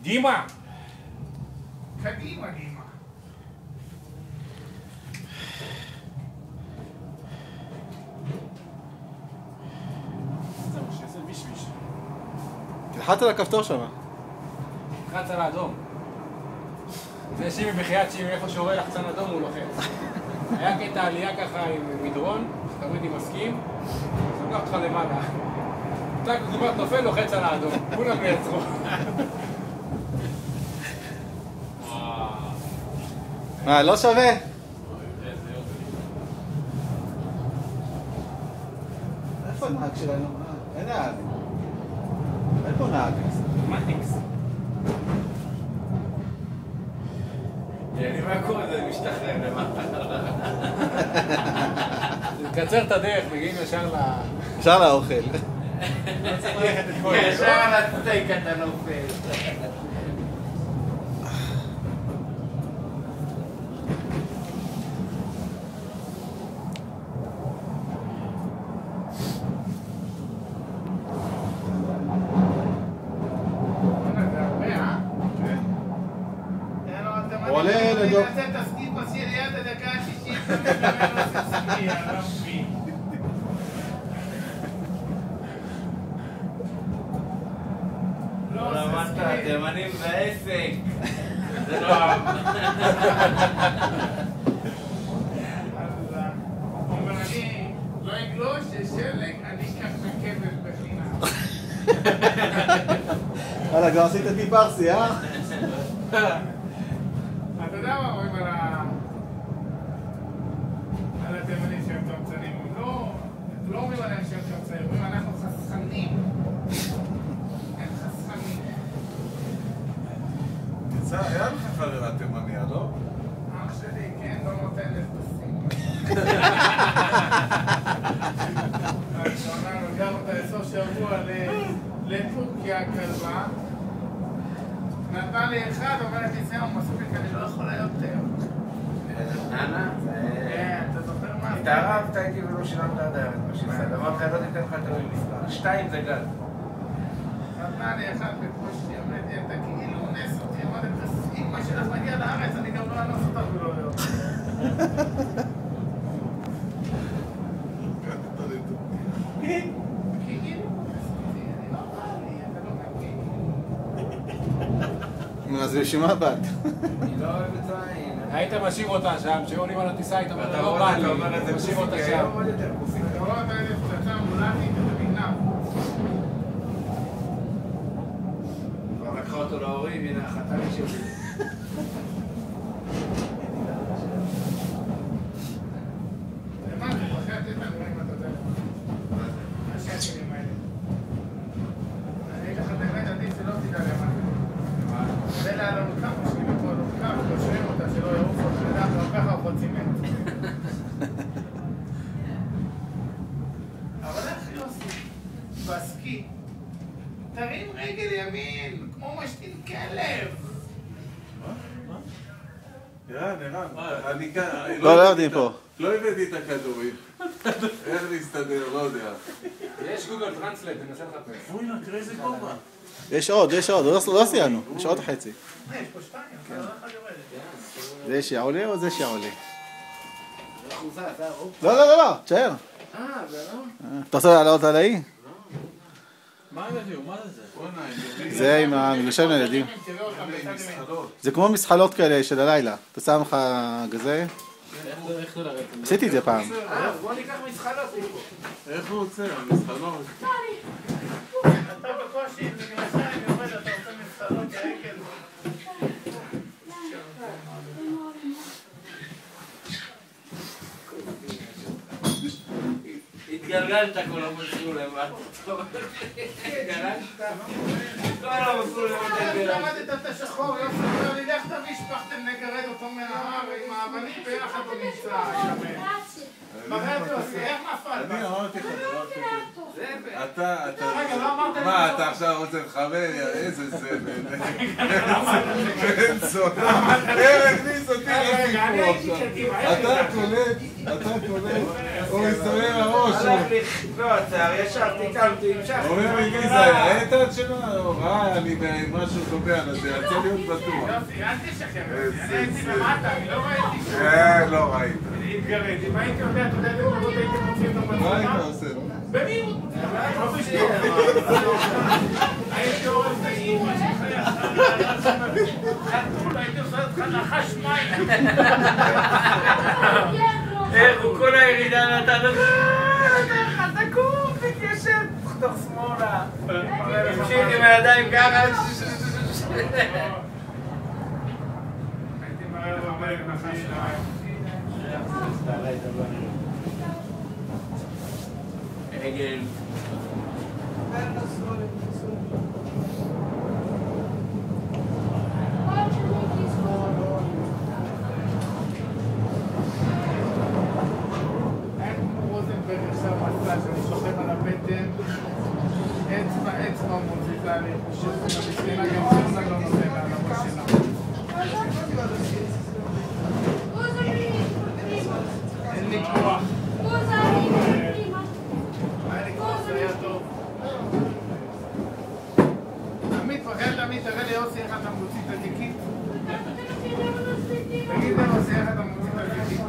דימה! קדימה, דימה. זהו, שיעשה וישוויש. תלחץ על הכפתור שם. לחץ על האדום. זה שימי בחייאת שימי, איפה שעורר לחצן אדום הוא לוחץ. היה קטע עלייה ככה עם מדרון, שתמיד אני מסכים, סוגר אותך למעלה. אתה כמעט נופל, לוחץ על האדום. כולם נעצרו. לא שווה? איפה הנהג שלנו? אין נהג. אין פה נהג. מטיקס. אני מה קורה? זה משתחרר למטה. נקצר את הדרך, מגיעים ישר אפשר לאוכל. ישר על הסטייק אתה נופל. עולה לדוק. אני אעשה את הסקיפ עשי ליד הדקה ה-60 ומגמר עושה סמי, אני לא מבין. לא למדת, תימנים בעסק. זה לא... אומר, אני לא אגלוש, ששלג, אני אקח מקבל בחינם. וואלה, כבר עשית בי פרסי, אה? אתה יודע מה אומרים על התימנים שהם קמצנים? לא אומרים עליהם שהם קמצנים, אומרים אנחנו חסכנים. הם חסכנים. היה לך חברה תימניה, לא? אח שלי, כן, לא נותן לפסים. הראשונה, גם אותה לסוף שבוע לטורקיה הכלבה. נתן לי אחד, אומרת לי, זהו, מספיק, אני לא יכולה יותר. ננה? כן, אתה זוכר מה? התערבת איתי ולא שילמת עד היום את מה שילמת. אמרת, לא תיתן לך את המספר. 2 זה גל. נתנה לי אחד בקושי, אמרתי, אתה כאילו אונס אותי, אמרתי, אמא שלך מגיע לארץ, אני גם לא אנוס אותך ולא להיות. כאילו, אני לא בא לי, אתה לא מבין. אז בשביל מה באת? אני לא אוהב את העין. היית משאיר אותה שם, שעולים על הטיסה, היית אומר, אתה לא רואה, בא אתה אומר לי, את זה משאיר אותה פוסיקה, שם. היום עוד יותר פוסיקה. אתה רואה אותה איזה פצצה מולטית, אתה מגנב. כבר לקחה אותו להורים, הנה החתן שלי. למה זה? אחרי לתת לנו רואים את הטלפון. השקלים האלה. אני אגיד לך באמת עדיף שלא תדע למה. זה לעלות כמה שלי מפה, לא כמה, קושרים אותה, שלא יעוף אותה, לדעת, לא ככה הוא חוצי מת. אבל איך יוסי? בסקי. תרים רגל ימין, כמו משתין כלב. ערן, אני כאן... לא יורדים פה. לא הבאתי את הכדורים. איך להסתדר, לא יודע. יש גוגל טרנסלייט, תנסה לחפש. אוי, תראה איזה גובה. יש עוד, לא סיימנו. יש עוד חצי. יש פה 2, אבל לא אחד יורדת. זה שעולה או זה שעולה? זה אחוזה, אתה אופ. לא, תשאר. זה לא? אתה רוצה לעלות על האי? מה הם הביאו? מה זה? זה עם המגלשי ילדים. תראה אותם בצד ימין. זה כמו מסחלות כאלה של הלילה. אתה שם לך גזה? איך זה לרדת? עשיתי את זה פעם. בוא ניקח מסחלות מפה. איך הוא עוצר? המסחלות. אתה בקושי, בגלשיים יורד, אתה עושה מסחלות העגל. התגלגלת כל המסלול למטה. התגלגלת? כל המסלול למטה. למדת את השחור, יופי, אומר לי, לך תביא שפכתם נגרד אותו מההר עם האבנים ביחד הוא נמצא, יאמן. מראה אותו, איך נפל? אני אמרתי לך, אתה... רגע, לא אמרת לי... מה, אתה עכשיו רוצה לחבר? איזה סבל. בן זונה. הכניס אותי לסיפור עכשיו. אתה קולט, הוא מסתובב הראש. הלך לי לא, ישר תיקמתי, המשכתי. אומר לי, מי זה היה? איתן שלו? ראה, אני משהו קובע לזה, יצא להיות בטוח. יופי, אל תשכם, אני הייתי למטה, אני לא ראיתי שם. כן, לא ראית. התגרד, אם הייתי יודע, אתה יודע איזה קולות הייתי מוציא את המצלמה? מה היית עושה? במיעוט. לא בשביל. הייתי עורף את האימא שלך, חתול, הייתי עושה אותך נחש מים. איך הוא כל הירידה נתן לו, תקום, תתיישב, תחתוך שמאלה. המשיך עם הידיים ככה. הייתי מהר ואומר נחש מים. עגל. רוזנברג עכשיו מצא שאני שוכב על הבטן, אצבע מוזיקה לי, שבמסכנה גם שונה לא נותן לה על הראש שלה. אין לי כוח. היה לי כוח, זה היה טוב. עמית, תראה לי יוסי איך אתה מוציא את התיקית. תגיד לי יוסי איך אתה מוציא את התיקית.